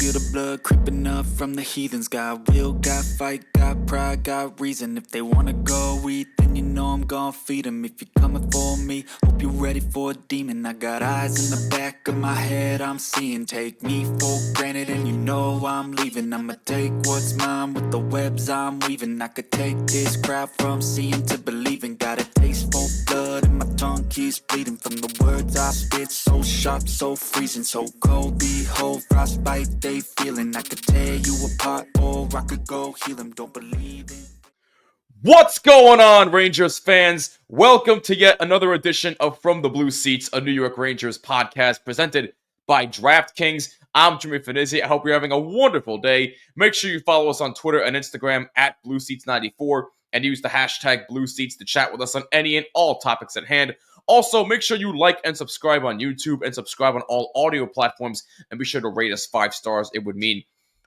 feel the blood creeping up from the heathens. Got will, got fight, got pride, got reason. If they wanna go eat, then you know I'm gon' feed them. If you're coming for me, hope you're ready for a demon. I got eyes in the back of my head, I'm seeing. Take me for granted and you know I'm leaving. I'ma take what's mine with the webs I'm weaving. I could take this crowd from seeing to believing. Got a taste for blood and my tongue keeps bleeding from the words I spit. So sharp, so freezing, so cold. Behold, frostbite they feeling. I could tear you apart or I could go heal them. Don't believe in. What's going on, Rangers fans? Welcome to yet another edition of From the Blue Seats, a New York Rangers podcast presented by DraftKings. I'm Jimmy Fanizzi. I hope you're having a wonderful day. Make sure you follow us on Twitter and Instagram at BlueSeats94 and use the hashtag BlueSeats to chat with us on any and all topics at hand. Also, make sure you like and subscribe on YouTube and subscribe on all audio platforms, and be sure to rate us 5 stars. It would mean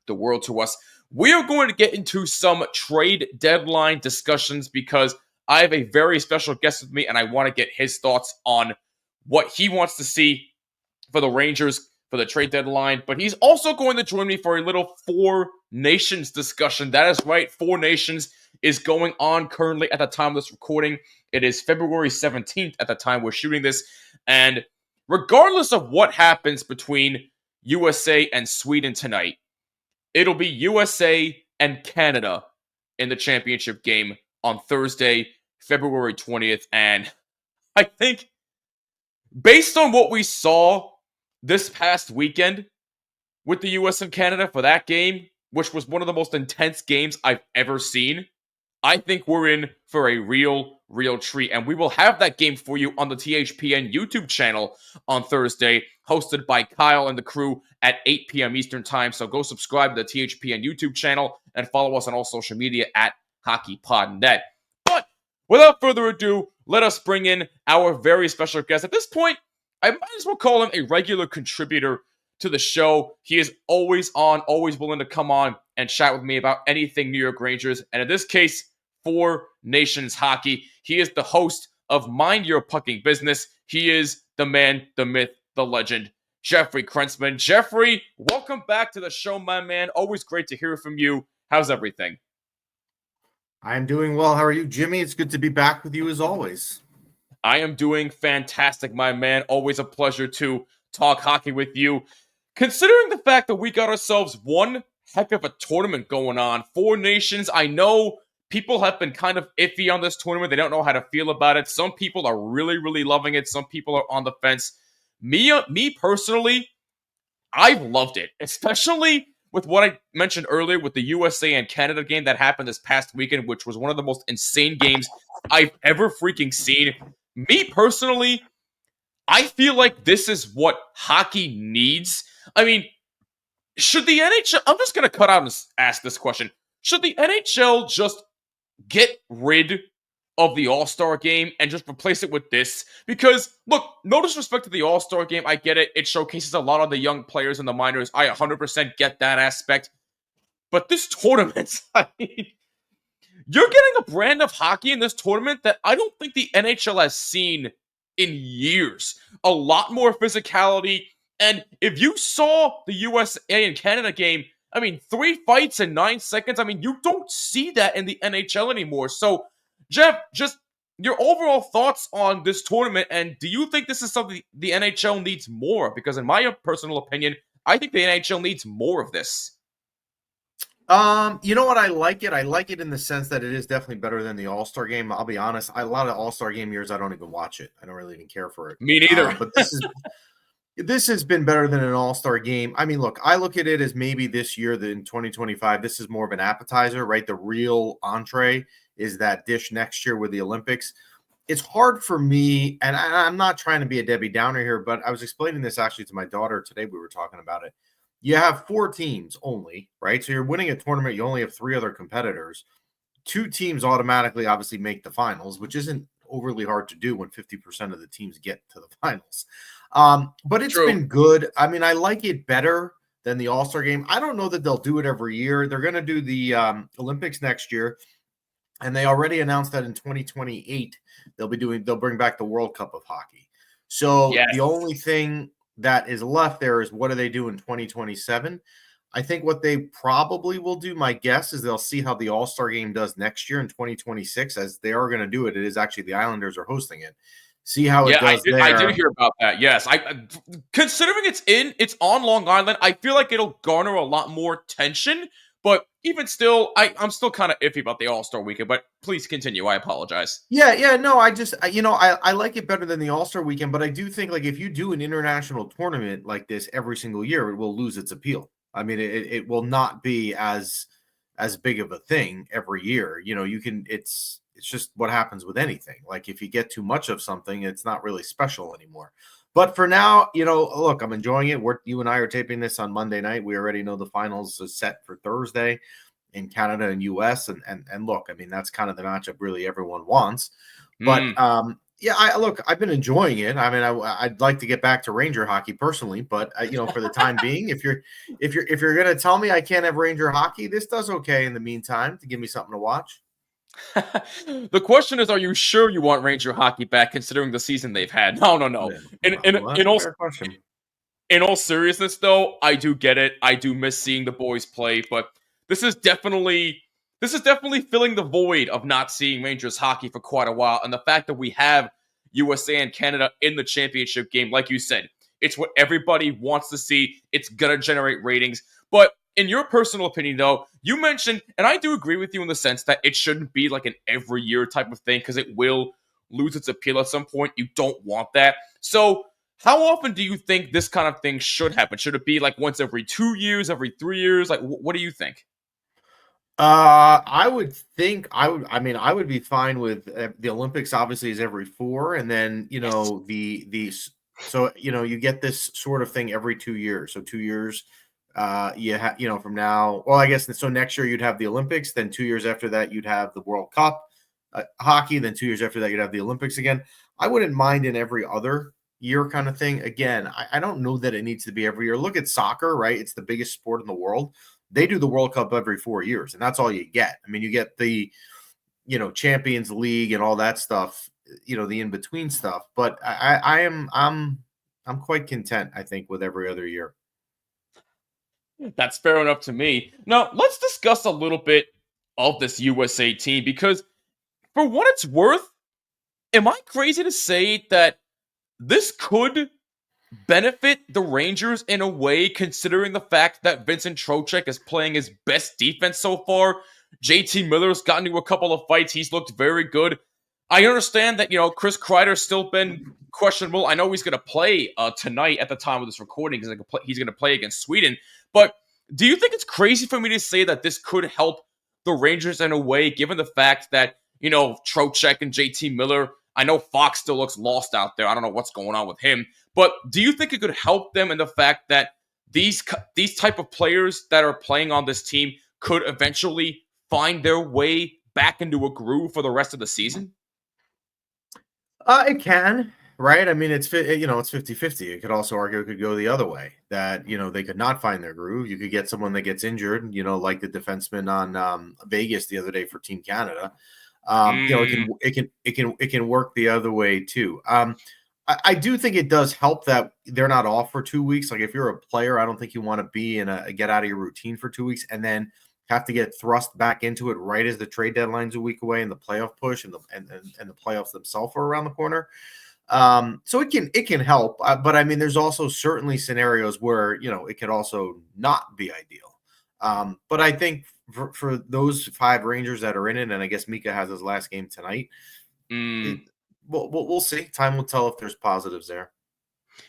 the world to us. We are going to get into some trade deadline discussions because I have a very special guest with me, and I want to get his thoughts on what he wants to see for the Rangers for the trade deadline. But he's also going to join me for a little Four Nations discussion. That is right, Four Nations is going on currently at the time of this recording. It is February 17th at the time we're shooting this. And regardless of what happens between USA and Sweden tonight, it'll be USA and Canada in the championship game on Thursday, February 20th. And I think, based on what we saw this past weekend with the US and Canada for that game, which was one of the most intense games I've ever seen, I think we're in for a real treat. And we will have that game for you on the THPN YouTube channel on Thursday, hosted by Kyle and the crew at 8 p.m. Eastern Time. So go subscribe to the THPN YouTube channel and follow us on all social media at HockeyPodNet. But without further ado, let us bring in our very special guest. At this point, I might as well call him a regular contributor to the show. He is always on, always willing to come on and chat with me about anything New York Rangers. And in this case, Four Nations Hockey. He is the host of Mind Your Pucking Business. He is the man, the myth, the legend, Jeffrey Krentzman. Jeffrey, welcome back to the show, my man. Always great to hear from you. How's everything? I'm doing well. How are you, Jimmy? It's good to be back with you as always. I am doing fantastic, my man. Always a pleasure to talk hockey with you. Considering the fact that we got ourselves one heck of a tournament going on, Four Nations, I know people have been kind of iffy on this tournament. They don't know how to feel about it. Some people are really loving it. Some people are on the fence. Me personally, I've loved it, especially with what I mentioned earlier with the USA and Canada game that happened this past weekend, which was one of the most insane games I've ever freaking seen. Me personally, I feel like this is what hockey needs. I mean, should the NHL... I'm just going to cut out and ask this question. Should the NHL just get rid of the All-Star game and just replace it with this? Because, look, no disrespect to the All-Star game. I get it. It showcases a lot of the young players in the minors. I 100% get that aspect. But this tournament, I mean, you're getting a brand of hockey in this tournament that I don't think the NHL has seen in years. A lot more physicality. And if you saw the USA and Canada game, I mean, 3 fights in 9 seconds. I mean, you don't see that in the NHL anymore. So, Jeff, just your overall thoughts on this tournament, and do you think this is something the NHL needs more? Because in my personal opinion, I think the NHL needs more of this. You know what? I like it. I like it in the sense that it is definitely better than the All-Star game. I'll be honest. A lot of All-Star game years, I don't even watch it. I don't really even care for it. Me neither. But this has been better than an All-Star game. I mean, look, I look at it as maybe this year, in 2025, this is more of an appetizer, right? The real entree is that dish next year with the Olympics. It's hard for me, and I'm not trying to be a Debbie Downer here, but I was explaining this actually to my daughter today. We were talking about it. You have 4 teams only, right? So you're winning a tournament. You only have 3 other competitors. 2 teams automatically obviously make the finals, which isn't overly hard to do when 50% of the teams get to the finals. But it's been good. I mean, I like it better than the All-Star game. I don't know that they'll do it every year. They're going to do the Olympics next year, and they already announced that in 2028 they'll bring back the World Cup of hockey. So The only thing that is left there is what do they do in 2027? I think what they probably will do, my guess is they'll see how the All-Star game does next year in 2026, as they are going to do it. It is actually the Islanders are hosting it. See how it Yeah, does I did there. hear about that. Yes, considering it's on Long Island, I feel like it'll garner a lot more tension. But even still, I'm still kind of iffy about the All Star Weekend. But please continue. I apologize. Yeah, no, I like it better than the All-Star weekend, but I do think like if you do an international tournament like this every single year, it will lose its appeal. I mean, it will not be as big of a thing every year. It's just what happens with anything. Like if you get too much of something, it's not really special anymore. But for now, look, I'm enjoying it. You and I are taping this on Monday night. We already know the finals is set for Thursday in Canada and US. And look, I mean, that's kind of the matchup really everyone wants. But yeah, I've been enjoying it. I mean, I'd like to get back to Ranger hockey personally, but for the time being, if you're gonna tell me I can't have Ranger hockey, this does okay in the meantime to give me something to watch. The question is, are you sure you want Ranger hockey back, considering the season they've had? No, no, no. Yeah, In in well, that's in a all fair question. in all seriousness, though, I do get it. I do miss seeing the boys play, but this is definitely filling the void of not seeing Rangers hockey for quite a while. And the fact that we have USA and Canada in the championship game, like you said, it's what everybody wants to see. It's gonna generate ratings. But in your personal opinion, though, you mentioned, and I do agree with you in the sense that it shouldn't be like an every year type of thing because it will lose its appeal at some point. You don't want that. So how often do you think this kind of thing should happen? Should it be like once every 2 years, every 3 years? Like, what do you think? I would think I would be fine with the Olympics. Obviously, is every four, and then Yes. so you get this sort of thing every 2 years. So 2 years, from now. Well, I guess so. Next year you'd have the Olympics. Then 2 years after that you'd have the World Cup hockey. Then 2 years after that you'd have the Olympics again. I wouldn't mind in every other year kind of thing. Again, I don't know that it needs to be every year. Look at soccer, right? It's the biggest sport in the world. They do the World Cup every 4 years, and that's all you get. I mean, you get the Champions League and all that stuff, the in between stuff. But I'm quite content, I think, with every other year. That's fair enough to me. Now, let's discuss a little bit of this USA team because, for what it's worth, am I crazy to say that this could benefit the Rangers in a way, considering the fact that Vincent Trocheck is playing his best defense so far? JT Miller's gotten into a couple of fights. He's looked very good. I understand that, Chris Kreider's still been questionable. I know he's going to play tonight at the time of this recording. He's going to play against Sweden. But do you think it's crazy for me to say that this could help the Rangers in a way, given the fact that, Trocheck and JT Miller, I know Fox still looks lost out there. I don't know what's going on with him. But do you think it could help them in the fact that these type of players that are playing on this team could eventually find their way back into a groove for the rest of the season? It can, right? I mean, it's 50-50. You could also argue it could go the other way, that they could not find their groove. You could get someone that gets injured, like the defenseman on Vegas the other day for Team Canada. It can work the other way too. I do think it does help that they're not off for 2 weeks. Like if you're a player, I don't think you want to be in a get out of your routine for 2 weeks and then have to get thrust back into it right as the trade deadline's a week away and the playoff push and the playoffs themselves are around the corner. So it can help, but I mean, there's also certainly scenarios where it could also not be ideal. But I think for those 5 Rangers that are in it, and I guess Mika has his last game tonight. We'll see. Time will tell if there's positives there.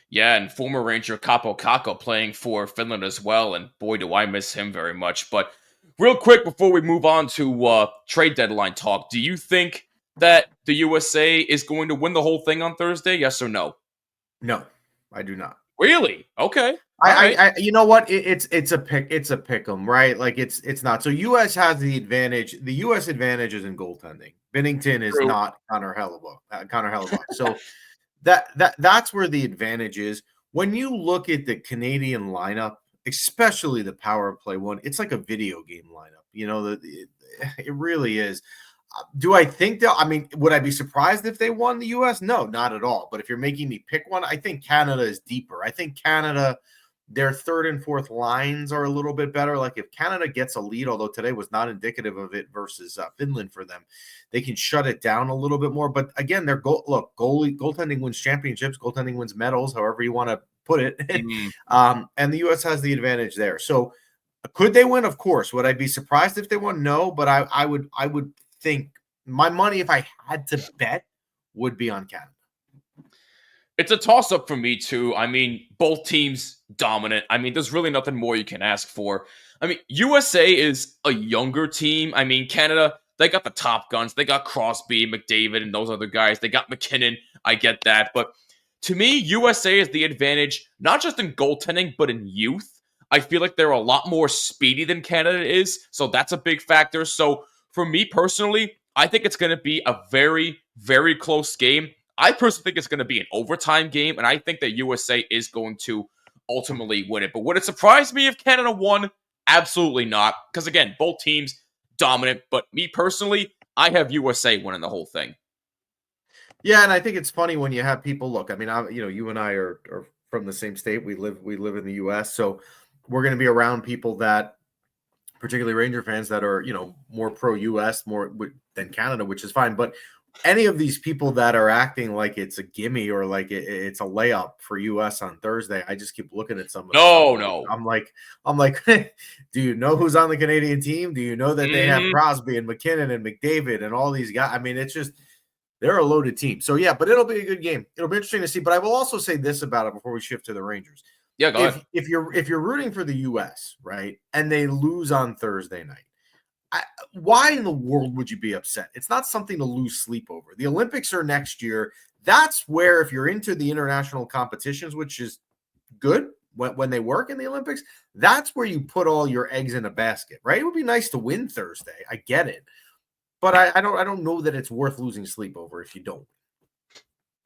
Yeah, and former Ranger Capo Kakko playing for Finland as well, and boy, do I miss him very much. But real quick, before we move on to trade deadline talk, do you think that the USA is going to win the whole thing on Thursday? Yes or no? No, I do not. Really? Okay. I you know what? It's a pick 'em, right? Like it's not. So US has the advantage. The US advantage is in goaltending. Binnington is True. not Connor Hellebuck. So that's where the advantage is. When you look at the Canadian lineup, especially the power play one, it's like a video game lineup. It really is. Do I think would I be surprised if they won the US? No, not at all. But if you're making me pick one, I think Canada is deeper. I think Canada Their third and fourth lines are a little bit better. Like if Canada gets a lead, although today was not indicative of it versus Finland for them, they can shut it down a little bit more. But again, their goaltending wins championships, goaltending wins medals, however you want to put it. And the U.S. has the advantage there. So could they win? Of course. Would I be surprised if they won? No, but I would think my money, if I had to bet, would be on Canada. It's a toss-up for me, too. I mean, both teams dominant. I mean, there's really nothing more you can ask for. I mean, USA is a younger team. I mean, Canada, they got the top guns. They got Crosby, McDavid, and those other guys. They got McKinnon. I get that. But to me, USA is the advantage, not just in goaltending, but in youth. I feel like they're a lot more speedy than Canada is, so that's a big factor. So for me personally, I think it's going to be a very, very close game. I personally think it's going to be an overtime game, and I think that USA is going to ultimately win it. But would it surprise me if Canada won? Absolutely not. Because again, both teams dominant. But me personally, I have USA winning the whole thing. Yeah, and I think it's funny when you have people look. I mean, you and I are from the same state. We live in the U.S., so we're going to be around people that, particularly Ranger fans, that are more pro-U.S. more than Canada, which is fine. But any of these people that are acting like it's a gimme or like it's a layup for US on Thursday, I just keep looking at some of them. No. I'm like, do you know who's on the Canadian team? Do you know that they have Crosby and McKinnon and McDavid and all these guys? I mean, it's just they're a loaded team. So yeah, but it'll be a good game. It'll be interesting to see. But I will also say this about it before we shift to the Rangers. Yeah, go ahead. If you're rooting for the US, right, and they lose on Thursday night, why in the world would you be upset? It's not something to lose sleep over. The Olympics are next year. That's where, if you're into the international competitions, which is good when they work in the Olympics, that's where you put all your eggs in a basket, right? It would be nice to win Thursday. I get it. But I don't know that it's worth losing sleep over if you don't.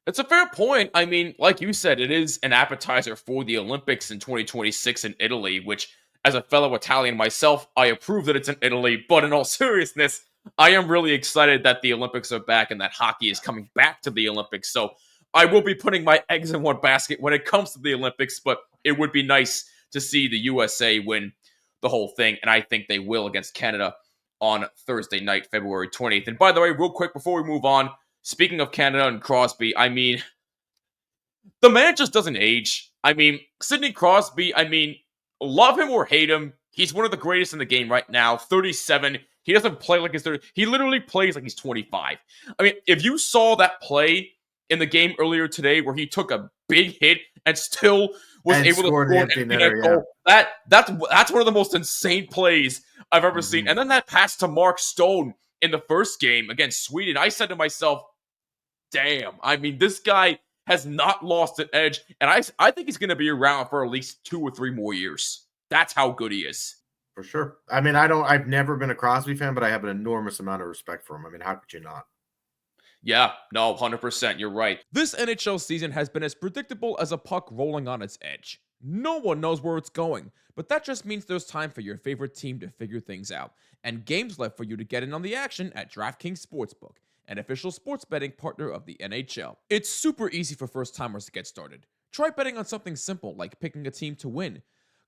It's a fair point. I mean, like you said, it is an appetizer for the Olympics in 2026 in Italy, which, as a fellow Italian myself, I approve that it's in Italy. But in all seriousness, I am really excited that the Olympics are back and that hockey is coming back to the Olympics. So I will be putting my eggs in one basket when it comes to the Olympics, but it would be nice to see the USA win the whole thing. And I think they will against Canada on Thursday night, February 20th. And by the way, real quick before we move on, speaking of Canada and Crosby, I mean, the man just doesn't age. I mean, Sidney Crosby, I mean, love him or hate him, he's one of the greatest in the game right now. 37. He doesn't play like he's 30. He literally plays like he's 25. I mean, if you saw that play in the game earlier today where he took a big hit and still was able to score an empty net goal, that's one of the most insane plays I've ever seen. And then that pass to Mark Stone in the first game against Sweden, I said to myself, damn, I mean, this guy has not lost an edge, and I think he's going to be around for at least 2 or 3 more years. That's how good he is. For sure. I mean, I've never been a Crosby fan, but I have an enormous amount of respect for him. I mean, how could you not? Yeah, no, 100%, you're right. This NHL season has been as predictable as a puck rolling on its edge. No one knows where it's going, but that just means there's time for your favorite team to figure things out, and games left for you to get in on the action at DraftKings Sportsbook, an official sports betting partner of the NHL. It's super easy for first-timers to get started. Try betting on something simple like picking a team to win.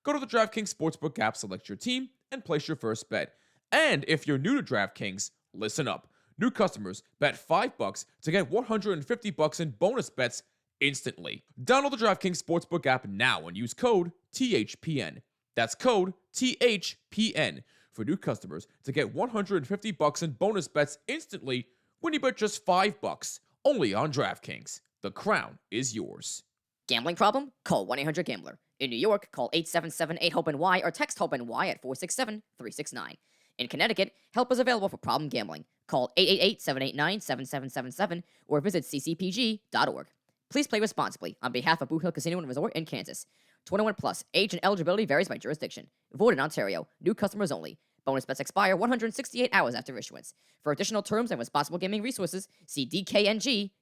Go to the DraftKings Sportsbook app, select your team, and place your first bet. And if you're new to DraftKings, listen up. New customers bet $5 to get $150 in bonus bets instantly. Download the DraftKings Sportsbook app now and use code THPN. That's code THPN for new customers to get $150 in bonus bets instantly when you bet just $5. Only on DraftKings. The crown is yours. Gambling problem? Call 1-800-GAMBLER. In New York, call 877-8-HOPENY or text HOPENY at 467-369. In Connecticut, help is available for problem gambling. Call 888-789-7777 or visit ccpg.org. Please play responsibly on behalf of Boot Hill Casino and Resort in Kansas. 21 plus. Age and eligibility varies by jurisdiction. Void in Ontario. New customers only. Bonus bets expire 168 hours after issuance. For additional terms and responsible gaming resources, see dkng.co/audio.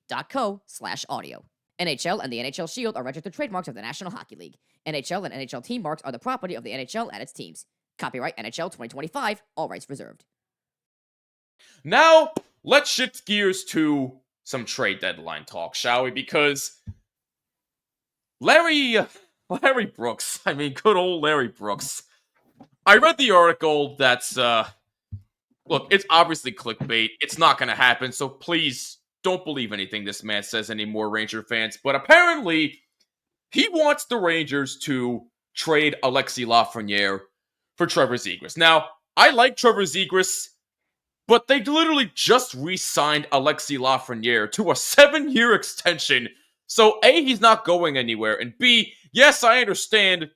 NHL and the NHL Shield are registered trademarks of the National Hockey League. NHL and NHL team marks are the property of the NHL and its teams. Copyright NHL 2025, all rights reserved. Now, let's shift gears to some trade deadline talk, shall we? Because Larry Larry Brooks. I mean, good old Larry Brooks. I read the article that's, look, it's obviously clickbait. It's not going to happen, so please don't believe anything this man says anymore, Ranger fans. But apparently, he wants the Rangers to trade Alexi Lafreniere for Trevor Zegras. Now, I like Trevor Zegras, but they literally just re-signed Alexi Lafreniere to a 7-year extension. So A, he's not going anywhere, and B, yes, I understand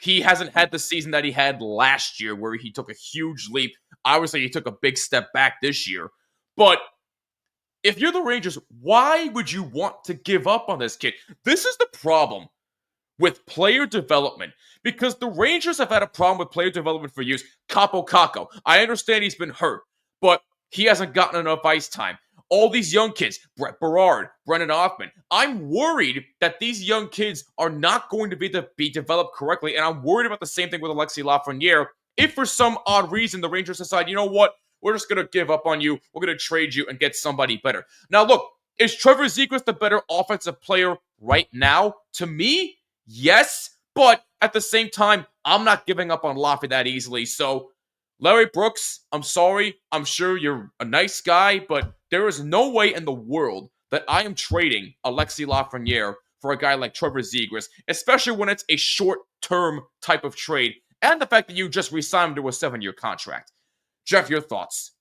he hasn't had the season that he had last year where he took a huge leap. Obviously, he took a big step back this year. But if you're the Rangers, why would you want to give up on this kid? This is the problem with player development, because the Rangers have had a problem with player development for years. Capo Caco, I understand he's been hurt, but he hasn't gotten enough ice time. All these young kids, Brett Berard, Brennan Hoffman, I'm worried that these young kids are not going to be developed correctly, and I'm worried about the same thing with Alexi Lafreniere. If for some odd reason the Rangers decide, you know what, we're just going to give up on you, we're going to trade you and get somebody better. Now look, is Trevor Zegras the better offensive player right now? To me, yes, but at the same time, I'm not giving up on Laffy that easily. So, Larry Brooks, I'm sorry. I'm sure you're a nice guy, but there is no way in the world that I am trading Alexi Lafreniere for a guy like Trevor Zegras, especially when it's a short-term type of trade, and the fact that you just re-signed him to a 7-year contract. Jeff, your thoughts?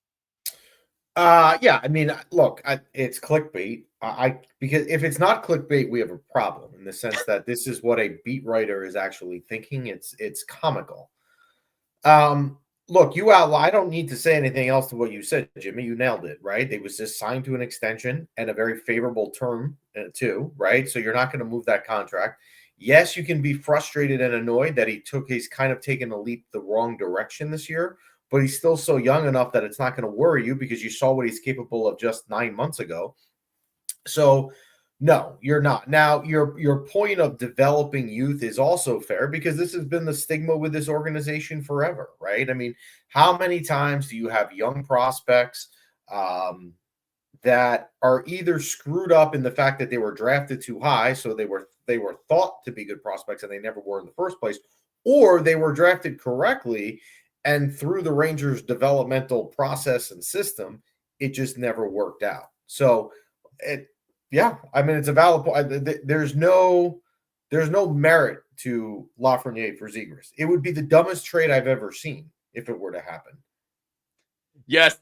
Yeah, I mean, look, it's clickbait. Because if it's not clickbait, we have a problem in the sense that this is what a beat writer is actually thinking. It's comical. Look, I don't need to say anything else to what you said, Jimmy. You nailed it, right? They was just signed to an extension and a very favorable term too, right? So you're not going to move that contract. Yes, you can be frustrated and annoyed that he's kind of taken a leap the wrong direction this year, but he's still so young enough that it's not going to worry you because you saw what he's capable of just 9 months ago. So no, you're not. Now, your point of developing youth is also fair because this has been the stigma with this organization forever, right? I mean, how many times do you have young prospects that are either screwed up in the fact that they were drafted too high, so they were thought to be good prospects and they never were in the first place, or they were drafted correctly and through the Rangers' developmental process and system, it just never worked out. So yeah, I mean, it's a valid point. There's no merit to Lafreniere for Zegras. It would be the dumbest trade I've ever seen if it were to happen. Yes,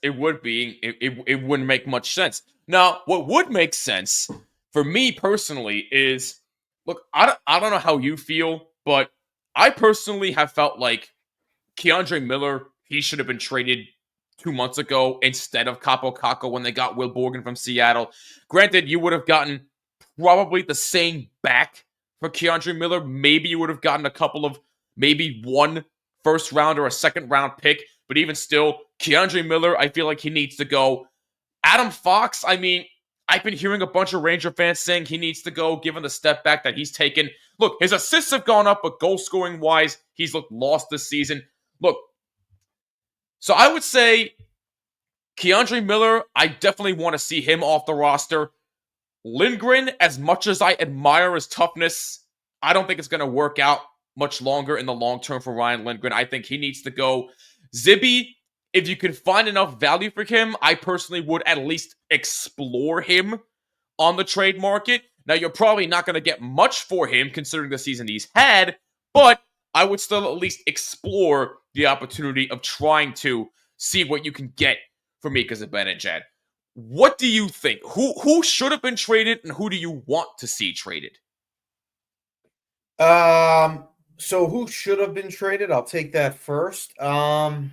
it would be. It wouldn't make much sense. Now, what would make sense for me personally is, look, I don't know how you feel, but I personally have felt like Keandre Miller, he should have been traded 2 months ago instead of Capo Caco when they got Will Borgen from Seattle. Granted, you would have gotten probably the same back for Keandre Miller. Maybe you would have gotten a couple of, maybe one first round or a second round pick. But even still, Keandre Miller, I feel like he needs to go. Adam Fox, I mean, I've been hearing a bunch of Ranger fans saying he needs to go, given the step back that he's taken. Look, his assists have gone up, but goal scoring wise, he's looked lost this season. Look, so I would say Keandre Miller, I definitely want to see him off the roster. Lindgren, as much as I admire his toughness, I don't think it's going to work out much longer in the long term for Ryan Lindgren. I think he needs to go. Zibby, if you can find enough value for him, I personally would at least explore him on the trade market. Now, you're probably not going to get much for him considering the season he's had, but I would still at least explore the opportunity of trying to see what you can get for Mika Zibanejad. What do you think? Who should have been traded, and who do you want to see traded? So who should have been traded? I'll take that first. I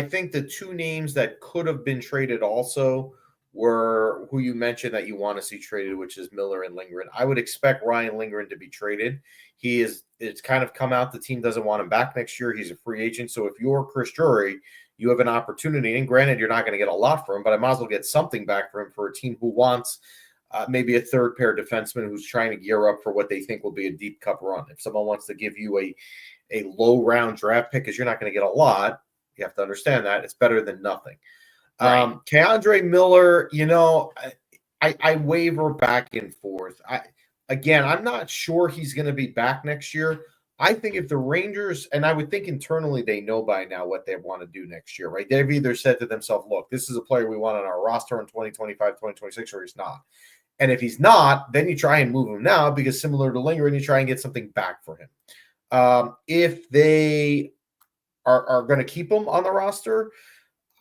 think the two names that could have been traded also were who you mentioned that you want to see traded, which is Miller and Lindgren. I would expect Ryan Lindgren to be traded. It's kind of come out the team doesn't want him back next year. He's a free agent. So if you're Chris Drury, you have an opportunity. And granted, you're not going to get a lot for him, but I might as well get something back for him for a team who wants maybe a third pair defenseman who's trying to gear up for what they think will be a deep cup run. If someone wants to give you a low round draft pick, because you're not going to get a lot, you have to understand that it's better than nothing. Keandre Miller, I waver back and forth. Again, I'm not sure he's going to be back next year. I think if the Rangers, and I would think internally they know by now what they want to do next year, right? They've either said to themselves, look, this is a player we want on our roster in 2025, 2026, or he's not. And if he's not, then you try and move him now because similar to Lindgren, you try and get something back for him. If they are going to keep him on the roster,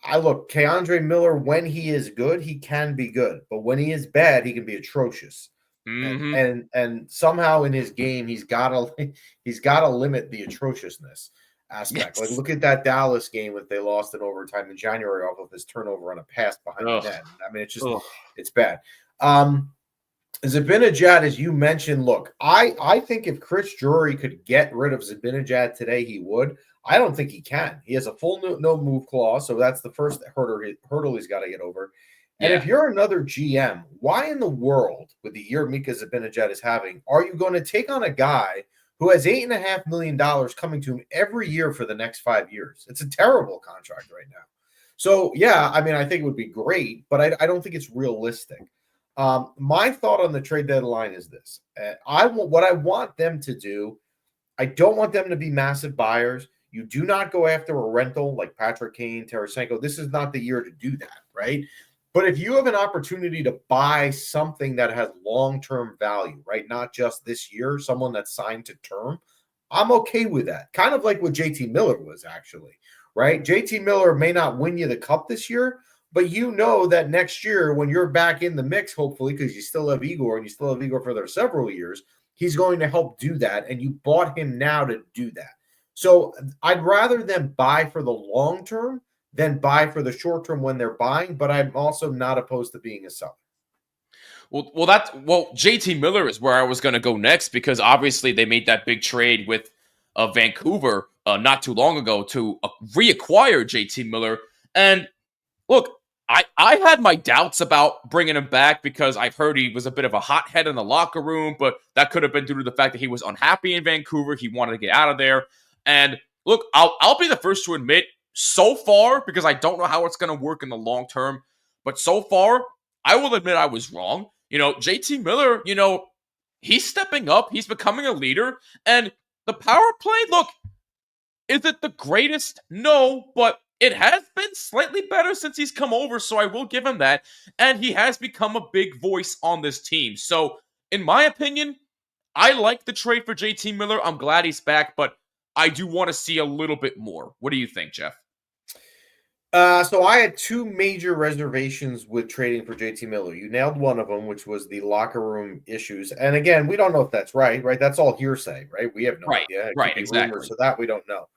I look, Keandre Miller, when he is good, he can be good. But when he is bad, he can be atrocious. And somehow in his game, he's got to limit the atrociousness aspect. Yes. Like look at that Dallas game when they lost in overtime in January off of his turnover on a pass behind the net. I mean, it's just it's bad. Zibanejad, as you mentioned, look, I think if Chris Drury could get rid of Zibanejad today, he would. I don't think he can. He has a full no move clause, so that's the first hurdle he's got to get over. And if you're another GM, why in the world, with the year Mika Zibanejad is having, are you going to take on a guy who has $8.5 million coming to him every year for the next 5 years? It's a terrible contract right now. So, yeah, I mean, I think it would be great, but I don't think it's realistic. My thought on the trade deadline is this. What I want them to do, I don't want them to be massive buyers. You do not go after a rental like Patrick Kane, Tarasenko. This is not the year to do that, right? But if you have an opportunity to buy something that has long-term value, right, not just this year, someone that's signed to term, I'm okay with that. Kind of like what JT Miller was actually, right? JT Miller may not win you the cup this year, but you know that next year when you're back in the mix, hopefully, because you still have Igor and you still have Igor for their several years, he's going to help do that. And you bought him now to do that. So I'd rather them buy for the long term than buy for the short term when they're buying, but I'm also not opposed to being a seller. Well, JT Miller is where I was going to go next because obviously they made that big trade with Vancouver not too long ago to reacquire JT Miller. And look, I had my doubts about bringing him back because I've heard he was a bit of a hothead in the locker room, but that could have been due to the fact that he was unhappy in Vancouver. He wanted to get out of there. And look, I'll be the first to admit, so far, because I don't know how it's going to work in the long term, but so far, I will admit I was wrong. JT Miller, he's stepping up. He's becoming a leader. And the power play, look, is it the greatest? No, but it has been slightly better since he's come over, so I will give him that. And he has become a big voice on this team. So, in my opinion, I like the trade for JT Miller. I'm glad he's back, but I do want to see a little bit more. What do you think, Jeff? So I had two major reservations with trading for JT Miller. You nailed one of them, which was the locker room issues. And again, we don't know if that's right? That's all hearsay, right? We have no idea. It could be exactly. rumors, so that we don't know.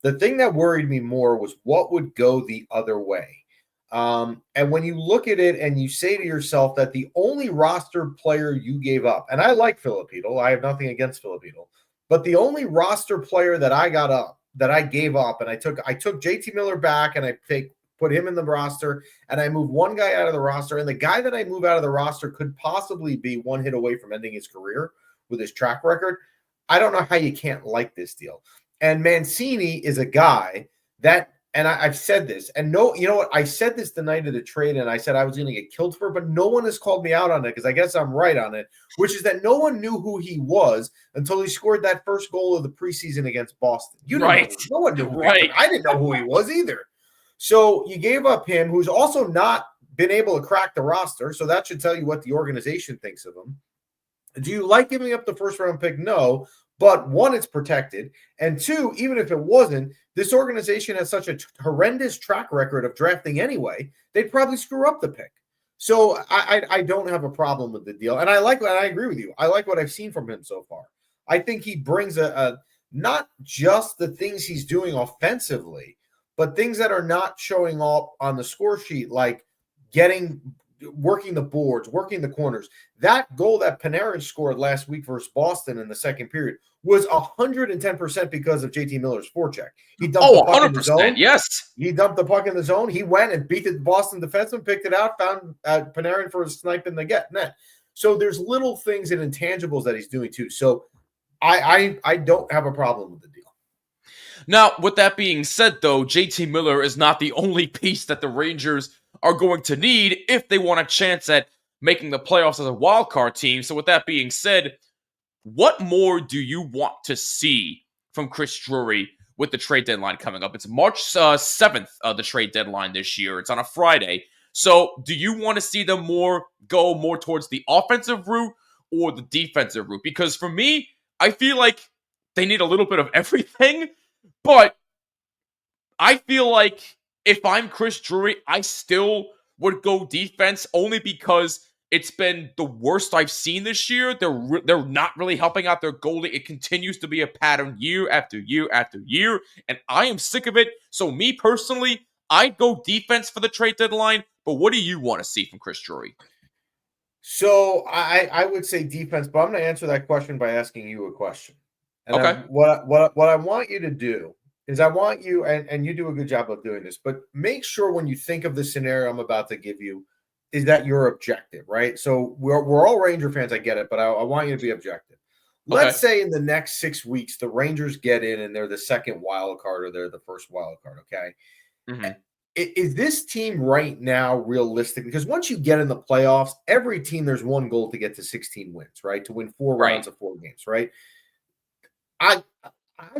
The thing that worried me more was what would go the other way. And when you look at it and you say to yourself that the only roster player you gave up, and I like Filipino, I have nothing against Filipino, but the only roster player that I gave up, and I took JT Miller back and I put him in the roster and I moved one guy out of the roster. And the guy that I move out of the roster could possibly be one hit away from ending his career with his track record. I don't know how you can't like this deal. And Mancini is a guy that, and I've said this, and you know what? I said this the night of the trade, and I said I was going to get killed for it, but no one has called me out on it because I guess I'm right on it, which is that no one knew who he was until he scored that first goal of the preseason against Boston. No one knew who he was. I didn't know who he was either. So you gave up him, who's also not been able to crack the roster, so that should tell you what the organization thinks of him. Do you like giving up the first round pick? No. But one, it's protected. And two, even if it wasn't, this organization has such a horrendous track record of drafting anyway, they'd probably screw up the pick. So I don't have a problem with the deal. And I agree with you. I like what I've seen from him so far. I think he brings a not just the things he's doing offensively, but things that are not showing up on the score sheet, like working the boards, working the corners. That goal that Panarin scored last week versus Boston in the second period was 110% because of JT Miller's forecheck. He dumped the puck in the zone. Yes. He dumped the puck in the zone. He went and beat the Boston defenseman, picked it out, found Panarin for a snipe in the net. So there's little things and intangibles that he's doing too. So I don't have a problem with the deal. Now, with that being said, though, JT Miller is not the only piece that the Rangers are going to need if they want a chance at making the playoffs as a wild card team. So with that being said, what more do you want to see from Chris Drury with the trade deadline coming up? It's March 7th, the trade deadline this year. It's on a Friday. So do you want to see them go more towards the offensive route or the defensive route? Because for me, I feel like they need a little bit of everything, but I feel like if I'm Chris Drury, I still would go defense only because it's been the worst I've seen this year. They're not really helping out their goalie. It continues to be a pattern year after year after year, and I am sick of it. So me personally, I'd go defense for the trade deadline. But what do you want to see from Chris Drury? So I would say defense, but I'm going to answer that question by asking you a question. And Okay. what I want you to do is I want you, and you do a good job of doing this, but make sure when you think of the scenario I'm about to give you, is that you're objective, right? So we're all Ranger fans, I get it, but I want you to be objective. Let's say in the next 6 weeks, the Rangers get in and they're the second wild card or they're the first wild card, okay? Mm-hmm. Is this team right now realistic? Because once you get in the playoffs, every team, there's one goal to get to 16 wins, right? To win 4 rounds of 4 games, right? I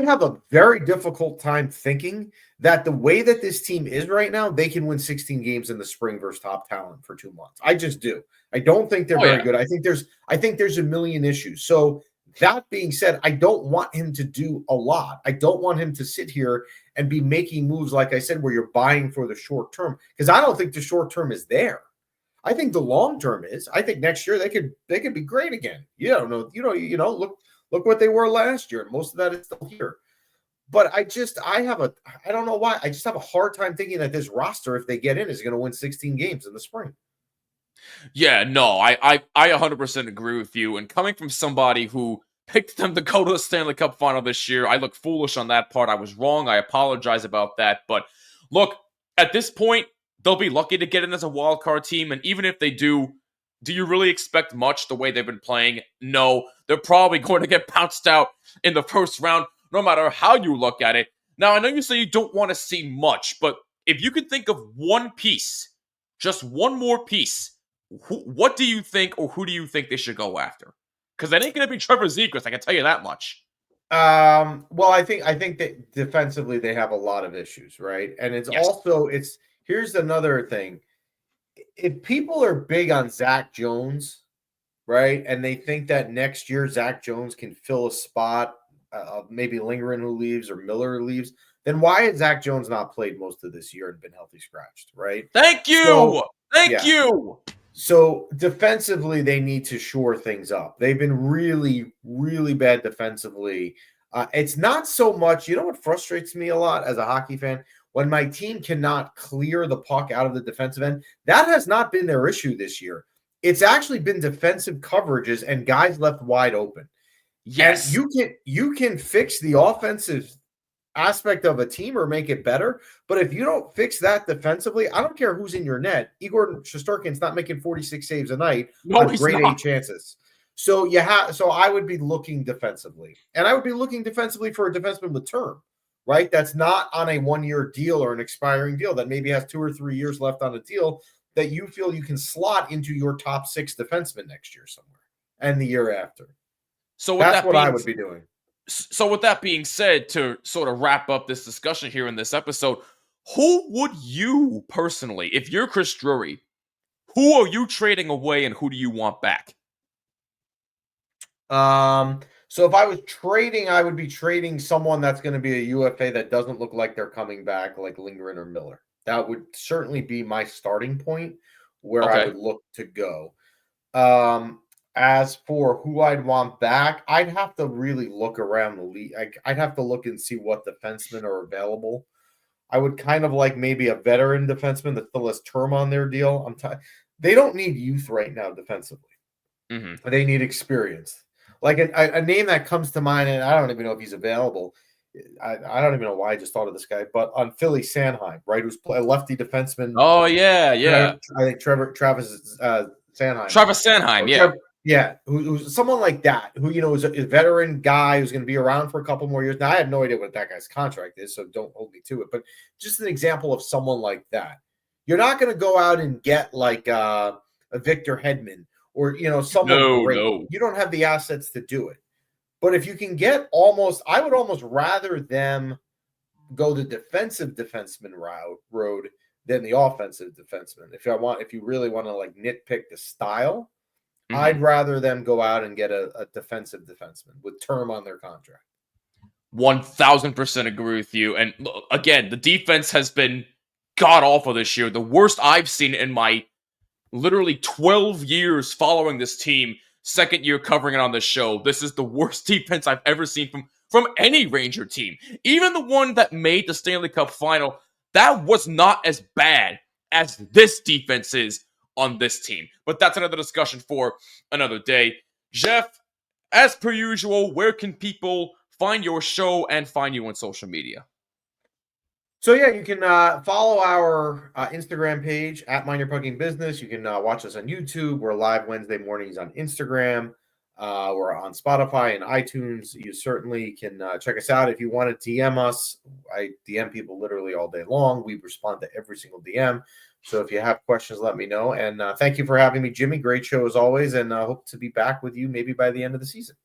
have a very difficult time thinking that the way that this team is right now, they can win 16 games in the spring versus top talent for 2 months. I just do. I don't think they're very good. I think there's a million issues. So that being said, I don't want him to do a lot. I don't want him to sit here and be making moves, like I said, where you're buying for the short term, because I don't think the short term is there. I think the long term is. I think next year they could be great again. You don't know. Look what they were last year. Most of that is still here. But I don't know why. I just have a hard time thinking that this roster, if they get in, is going to win 16 games in the spring. Yeah, no, I 100% agree with you. And coming from somebody who picked them to go to the Stanley Cup final this year, I look foolish on that part. I was wrong. I apologize about that. But look, at this point, they'll be lucky to get in as a wild card team. And even if they do you really expect much the way they've been playing? No, they're probably going to get bounced out in the first round, no matter how you look at it. Now, I know you say you don't want to see much, but if you could think of one piece, just one more piece, what do you think, or who do you think they should go after? Because that ain't going to be Trevor Zegras, I can tell you that much. Well, I think that defensively they have a lot of issues, right? And here's another thing. If people are big on Zach Jones, right, and they think that next year Zach Jones can fill a spot, maybe Lindgren who leaves or Miller who leaves, then why has Zach Jones not played most of this year and been healthy scratched, right? Thank you! Thank you! So defensively, they need to shore things up. They've been really, really bad defensively. It's not so much, you know what frustrates me a lot as a hockey fan? When my team cannot clear the puck out of the defensive end, that has not been their issue this year. It's actually been defensive coverages and guys left wide open. Yes. And you can fix the offensive aspect of a team or make it better, but if you don't fix that defensively, I don't care who's in your net. Igor Shesterkin's not making 46 saves a night on grade A chances. So I would be looking defensively. And I would be looking defensively for a defenseman with term, right? That's not on a 1-year deal or an expiring deal that maybe has 2 or 3 years left on a deal that you feel you can slot into your top 6 defensemen next year somewhere and the year after. So that's what I would be doing. So with that being said, to sort of wrap up this discussion here in this episode, who would you personally, if you're Chris Drury, who are you trading away and who do you want back? So if I was trading, I would be trading someone that's going to be a UFA that doesn't look like they're coming back, like Lindgren or Miller. That would certainly be my starting point where I would look to go. As for who I'd want back, I'd have to really look around the league. I'd have to look and see what defensemen are available. I would kind of like maybe a veteran defenseman that still has term on their deal. They don't need youth right now defensively. Mm-hmm. They need experience. Like a name that comes to mind, and I don't even know if he's available. I don't even know why I just thought of this guy, but on Philly Sanheim, right? Who's a lefty defenseman. Oh, yeah. I think Travis Sanheim. Travis Sanheim, yeah. Yeah, who's someone like that, who, is a veteran guy who's going to be around for a couple more years. Now, I have no idea what that guy's contract is, so don't hold me to it. But just an example of someone like that. You're not going to go out and get like a Victor Hedman or, someone great. No. You don't have the assets to do it. But if you can get I would almost rather them go the defensive defenseman road than the offensive defenseman. If you really want to like nitpick the style, I'd rather them go out and get a defensive defenseman with term on their contract. 1000% agree with you. And again, the defense has been god awful this year. The worst I've seen in my literally 12 years following this team. Second year covering it on the show. This is the worst defense I've ever seen from any Ranger team. Even the one that made the Stanley Cup final, that was not as bad as this defense is on this team. But that's another discussion for another day. Jeff, as per usual, where can people find your show and find you on social media? So yeah, you can follow our Instagram page at Mind Your Pucking Business. You can watch us on YouTube. We're live Wednesday mornings on Instagram. We're on Spotify and iTunes. You certainly can check us out. If you want to DM us, I DM people literally all day long. We respond to every single DM. So if you have questions, let me know. And thank you for having me, Jimmy. Great show as always. And I hope to be back with you maybe by the end of the season.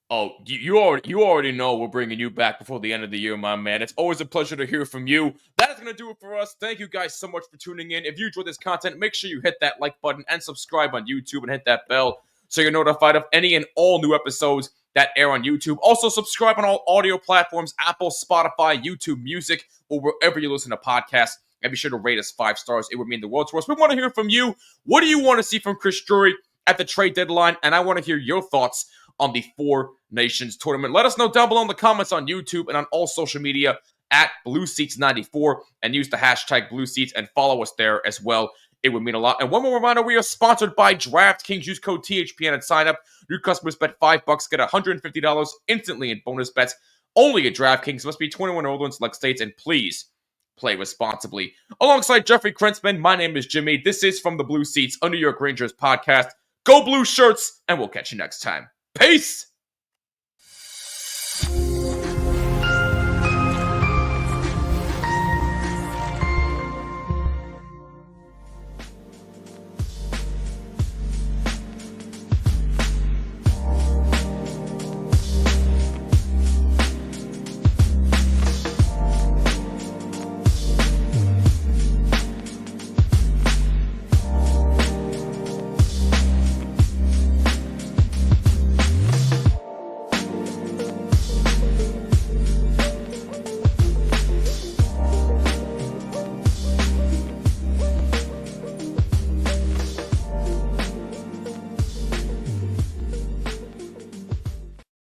Oh, you already know we're bringing you back before the end of the year, my man. It's always a pleasure to hear from you. That is going to do it for us. Thank you guys so much for tuning in. If you enjoyed this content, make sure you hit that like button and subscribe on YouTube and hit that bell so you're notified of any and all new episodes that air on YouTube. Also, subscribe on all audio platforms, Apple, Spotify, YouTube Music, or wherever you listen to podcasts. And be sure to rate us 5 stars. It would mean the world to us. We want to hear from you. What do you want to see from Chris Drury at the trade deadline? And I want to hear your thoughts on the 4 Nations tournament. Let us know down below in the comments on YouTube and on all social media at BlueSeats94 and use the hashtag BlueSeats and follow us there as well. It would mean a lot. And one more reminder, we are sponsored by DraftKings. Use code THPN at sign up. New customers bet $5, get $150 instantly in bonus bets. Only at DraftKings. Must be 21 or older in select states, and please play responsibly. Alongside Jeffrey Krentzman, my name is Jimmy. This is From the Blue Seats, a New York Rangers podcast. Go Blue Shirts, and we'll catch you next time. Peace!